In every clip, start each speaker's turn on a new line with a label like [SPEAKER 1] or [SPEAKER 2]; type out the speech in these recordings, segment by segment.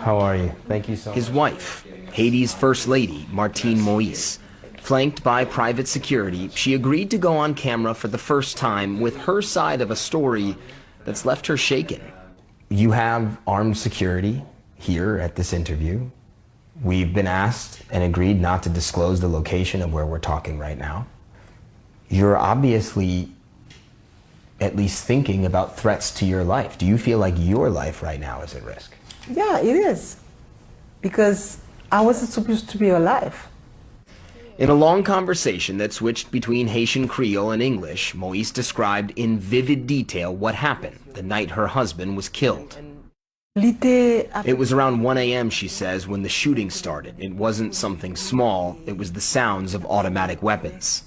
[SPEAKER 1] How are you? Thank you so much.
[SPEAKER 2] His wife, Haiti's First Lady, Martine Moise. Flanked by private security, she agreed to go on camera for the first time with her side of a story that's left her shaken. You have armed security here at this interview. We've been asked and agreed not to disclose the location of where we're talking right now. You're obviously at least thinking about threats to your life. Do you feel like your life right now is at risk?
[SPEAKER 3] Yeah, it is. Because I wasn't supposed to be alive.
[SPEAKER 2] In a long conversation that switched between Haitian Creole and English, Moise described in vivid detail what happened the night her husband was killed. It was around 1 a.m., she says, when the shooting started. It wasn't something small, it was the sounds of automatic weapons.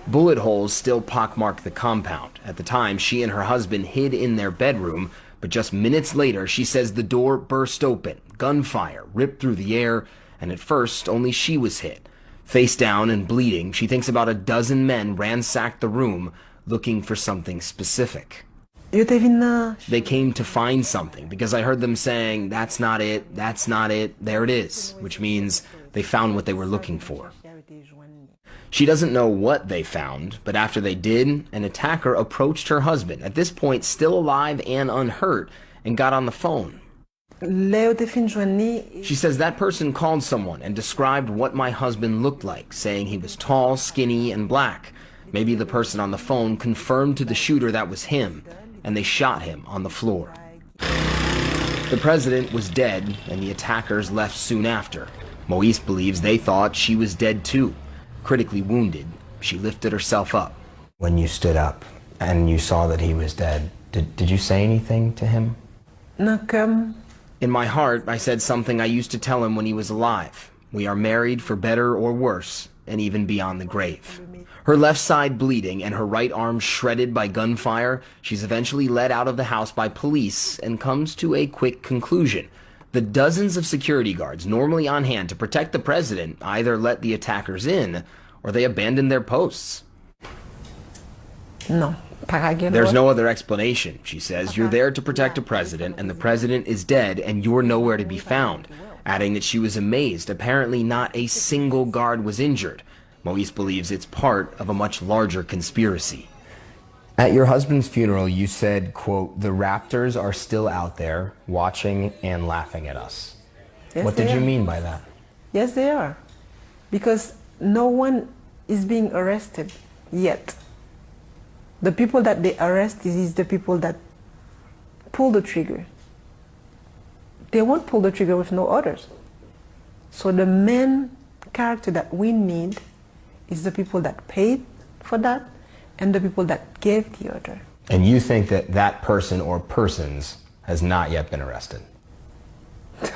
[SPEAKER 2] Bullet holes still pockmarked the compound. At the time, she and her husband hid in their bedroom, but just minutes later, she says the door burst open. Gunfire ripped through the air, and at first, only she was hit. Face down and bleeding, she thinks about a dozen men ransacked the room, looking for something specific. They came to find something, because I heard them saying, "That's not it, that's not it, there it is," which means they found what they were looking for. She doesn't know what they found, but after they did, an attacker approached her husband, at this point still alive and unhurt, and got on the phone. She says that person called someone and described what my husband looked like, saying he was tall, skinny, and black. Maybe the person on the phone confirmed to the shooter that was him, and they shot him on the floor. The president was dead, and the attackers left soon after. Moise believes they thought she was dead too. Critically wounded, she lifted herself up. When you stood up and you saw that he was dead, did you say anything to him? In my heart, I said something I used to tell him when he was alive. We are married for better or worse, and even beyond the grave. Her left side bleeding and her right arm shredded by gunfire, she's eventually led out of the house by police and comes to a quick conclusion. The dozens of security guards normally on hand to protect the president either let the attackers in or they abandoned their posts.
[SPEAKER 3] No.
[SPEAKER 2] There's no other explanation, she says. You're there to protect a president, and the president is dead, and you're nowhere to be found. Adding that she was amazed. Apparently not a single guard was injured. Moise believes it's part of a much larger conspiracy. At your husband's funeral, you said, quote, "The raptors are still out there watching and laughing at us."
[SPEAKER 3] Yes,
[SPEAKER 2] what did you mean by that?
[SPEAKER 3] Yes, they are. Because no one is being arrested yet. The people that they arrest is the people that pull the trigger. They won't pull the trigger with no orders. So the main character that we need is the people that paid for that and the people that gave the order.
[SPEAKER 2] And you think that that person or persons has not yet been arrested?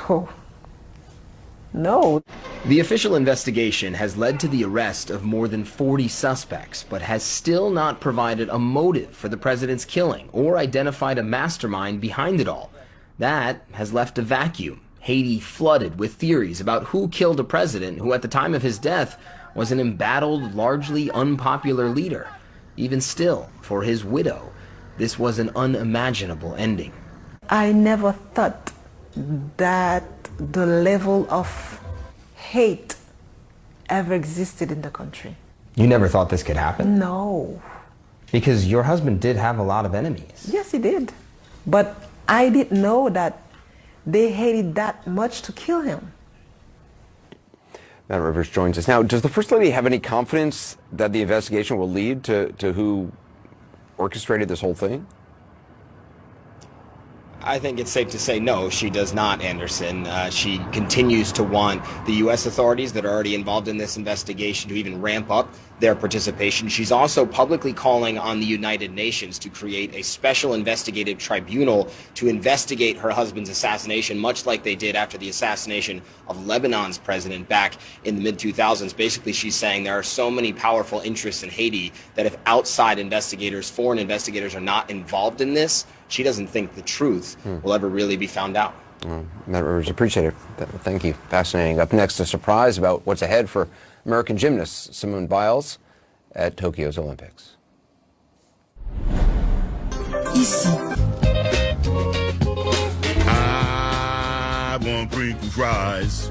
[SPEAKER 3] Oh. No.
[SPEAKER 2] The official investigation has led to the arrest of more than 40 suspects, but has still not provided a motive for the president's killing or identified a mastermind behind it all. That has left a vacuum. Haiti flooded with theories about who killed a president who at the time of his death was an embattled, largely unpopular leader. Even still, for his widow, this was an unimaginable ending.
[SPEAKER 3] I never thought that the level of hate ever existed in the country.
[SPEAKER 2] You never thought this could happen?
[SPEAKER 3] No.
[SPEAKER 2] Because your husband did have a lot of enemies.
[SPEAKER 3] Yes, he did. But I didn't know that they hated that much to kill him.
[SPEAKER 4] Matt Rivers joins us. Now, does the First Lady have any confidence that the investigation will lead to who orchestrated this whole thing?
[SPEAKER 2] I think it's safe to say no, she does not, Anderson. She continues to want the U.S. authorities that are already involved in this investigation to even ramp up their participation. She's also publicly calling on the United Nations to create a special investigative tribunal to investigate her husband's assassination, much like they did after the assassination of Lebanon's president back in the mid-2000s. Basically, she's saying there are so many powerful interests in Haiti that if outside investigators, foreign investigators, are not involved in this, she doesn't think the truth will ever really be found out.
[SPEAKER 4] Matt Rivers, appreciate it. Thank you. Fascinating. Up next, a surprise about what's ahead for American gymnast Simone Biles at Tokyo's Olympics.
[SPEAKER 5] Ici. I won't
[SPEAKER 1] wrinkles rise.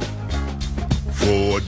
[SPEAKER 1] For